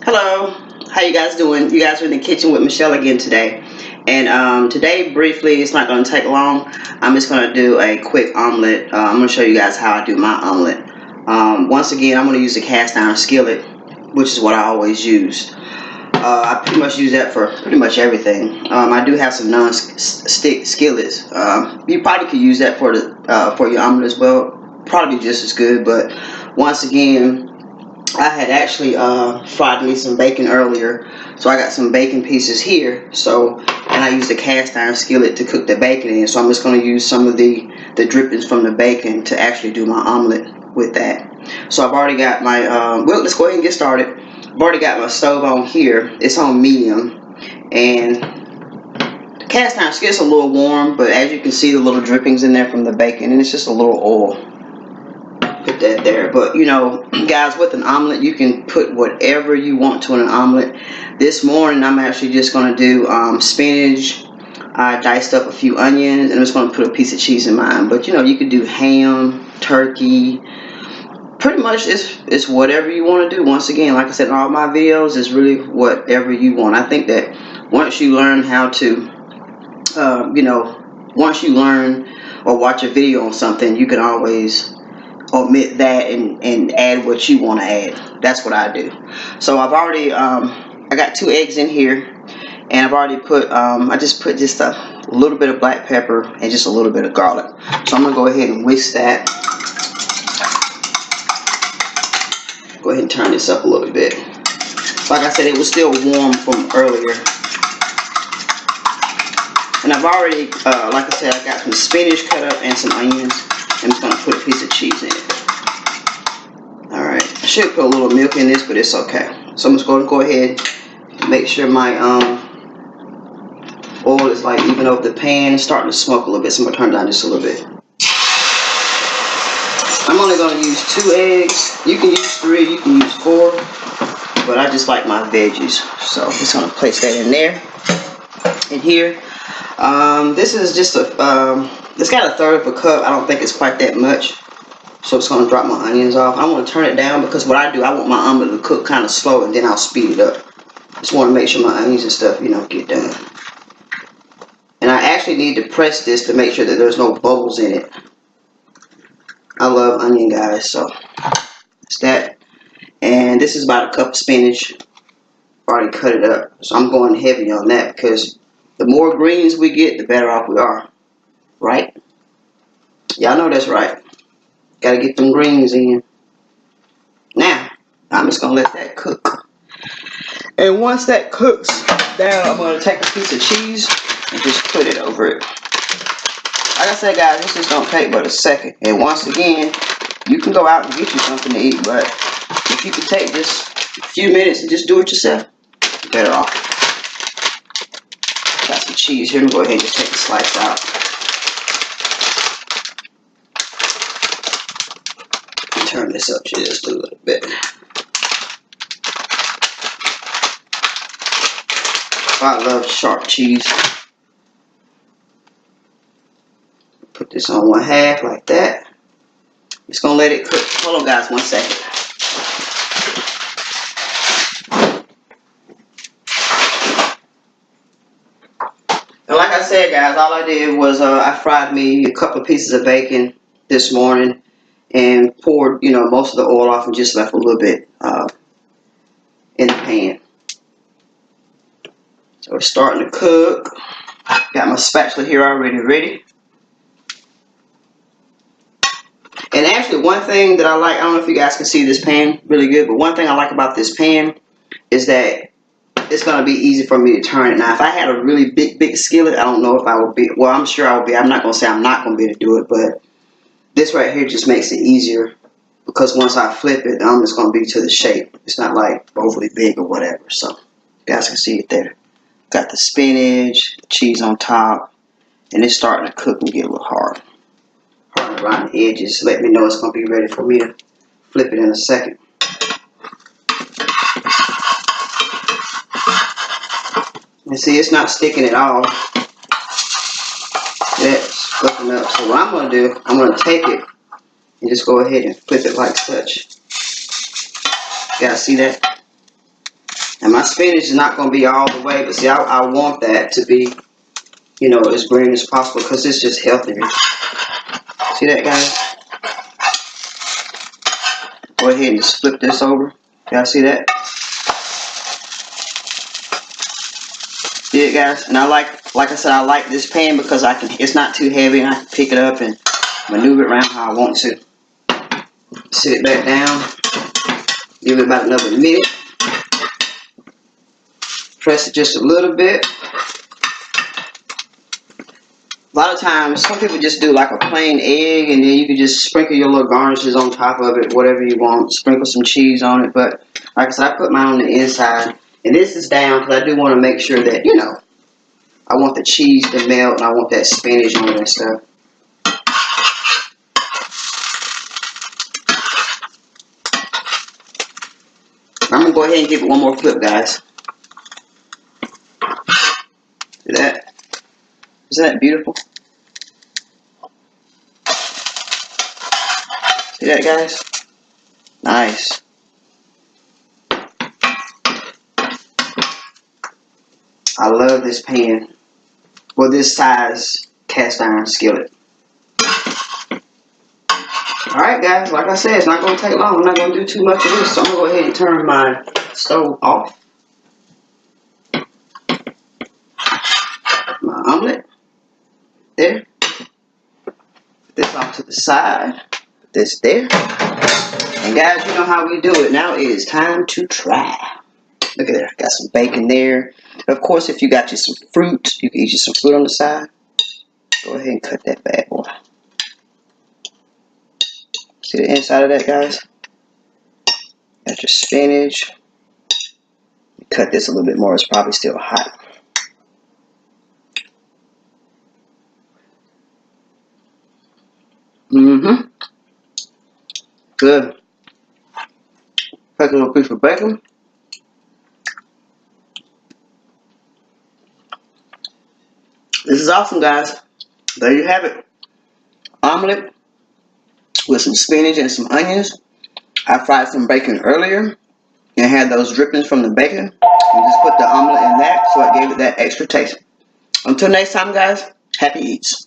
Hello, how you guys doing? You guys are in the kitchen with Michelle again today. And today, briefly, it's not going to take long. I'm just going to do a quick omelet. I'm going to show you guys how I do my omelet. Once again, I'm going to use a cast iron skillet, which is what I always use. I pretty much use that for pretty much everything. I do have some non-stick skillets. You probably could use that for your omelet as well. Probably just as good, but once again, I had actually fried me some bacon earlier, so I got some bacon pieces here. And I used a cast iron skillet to cook the bacon in. So I'm just going to use some of the drippings from the bacon to actually do my omelet with that. So I've already got my well, let's go ahead and get started. I've already got my stove on here. It's on medium, and the cast iron skillet's a little warm, but as you can see, the little drippings in there from the bacon, and it's just a little oil. Put that there. But you know, guys, with an omelet you can put whatever you want to in an omelet. This morning I'm actually just going to do spinach. I diced up a few onions, and I'm just going to put a piece of cheese in mine. But you know, you could do ham, turkey, pretty much it's whatever you want to do. Once again, like I said in all my videos, it's really whatever you want. I think that once you learn how to once you learn or watch a video on something, you can always omit that and add what you want to add. That's what I do. So I've already I got 2 eggs in here, and I've already put I just put just a little bit of black pepper and just a little bit of garlic. So I'm gonna go ahead and whisk that. Go ahead and turn this up a little bit. Like I said, it was still warm from earlier. And I've already like I said, I got some spinach cut up and some onions. I'm just going to put a piece of cheese in it. Alright, I should put a little milk in this, but it's okay. So I'm just going to go ahead and make sure my oil is like even over the pan. It's starting to smoke a little bit, so I'm going to turn it down just a little bit. I'm only going to use 2 eggs. You can use 3, you can use 4, but I just like my veggies. So I'm just going to place that in there. In here. This is just it's got a 1/3 of a cup. I don't think it's quite that much. So I'm just going to drop my onions off. I want to turn it down because what I do, I want my omelet to cook kind of slow, and then I'll speed it up. Just want to make sure my onions and stuff, get done. And I actually need to press this to make sure that there's no bubbles in it. I love onion, guys, so it's that. And this is about a cup of spinach. I've already cut it up. So I'm going heavy on that because the more greens we get, the better off we are. Right? Y'all know that's right. Gotta get them greens in. Now, I'm just gonna let that cook. And once that cooks down, I'm gonna take a piece of cheese and just put it over it. Like I said, guys, this just don't take but a second. And once again, you can go out and get you something to eat, but if you can take just a few minutes and just do it yourself, you're better off. Got some cheese here. I'm gonna go ahead and just take the slice out. Turn this up just a little bit. I love sharp cheese. Put this on 1/2 like that. Just gonna let it cook. Hold on, guys, 1 second. And like I said, guys, all I did was I fried me a couple of pieces of bacon this morning and poured, most of the oil off and just left a little bit in the pan. So it's starting to cook. Got my spatula here already ready. And actually, one thing that I like, I don't know if you guys can see this pan really good, but one thing I like about this pan is that it's going to be easy for me to turn it. Now, if I had a really big skillet, I don't know if I would be, well, I'm sure I would be. I'm not going to say I'm not going to be able to do it, but this right here just makes it easier because once I flip it, I'm just going to be to the shape. It's not like overly big or whatever. So you guys can see it there. Got the spinach, the cheese on top, and it's starting to cook and get a little hard around the edges. Let me know it's going to be ready for me to flip it in a second. And see, it's not sticking at all. That's flipping up. So what I'm going to do, I'm going to take it and just go ahead and flip it like such. You guys see that? And my spinach is not going to be all the way, but see, I want that to be, you know, as green as possible because it's just healthier. See that, guys? Go ahead and just flip this over. Y'all see that? See it, guys? And I like I said, I like this pan because it's not too heavy and I can pick it up and maneuver it around how I want to. Sit it back down. Give it about another minute. Press it just a little bit. A lot of times, some people just do like a plain egg and then you can just sprinkle your little garnishes on top of it, whatever you want. Sprinkle some cheese on it. But like I said, I put mine on the inside. And this is down because I do want to make sure that, you know, I want the cheese to melt and I want that spinach on it and stuff. I'm going to go ahead and give it one more flip, guys. See that? Isn't that beautiful? See that, guys? Nice. I love this pan. Well, this size cast iron skillet. Alright, guys, like I said, it's not going to take long. I'm not going to do too much of this, so I'm going to go ahead and turn my stove off. My omelet. There. Put this off to the side. Put this there. And guys, you know how we do it. Now it is time to try. Look at there. Got some bacon there. Of course, if you got you some fruit, you can eat you some fruit on the side. Go ahead and cut that bad boy. See the inside of that, guys? Got your spinach. Cut this a little bit more. It's probably still hot. Good. Take a little piece of bacon. This is awesome, guys. There you have it. Omelet with some spinach and some onions. I fried some bacon earlier and had those drippings from the bacon. And just put the omelet in that so it gave it that extra taste. Until next time, guys, happy eats.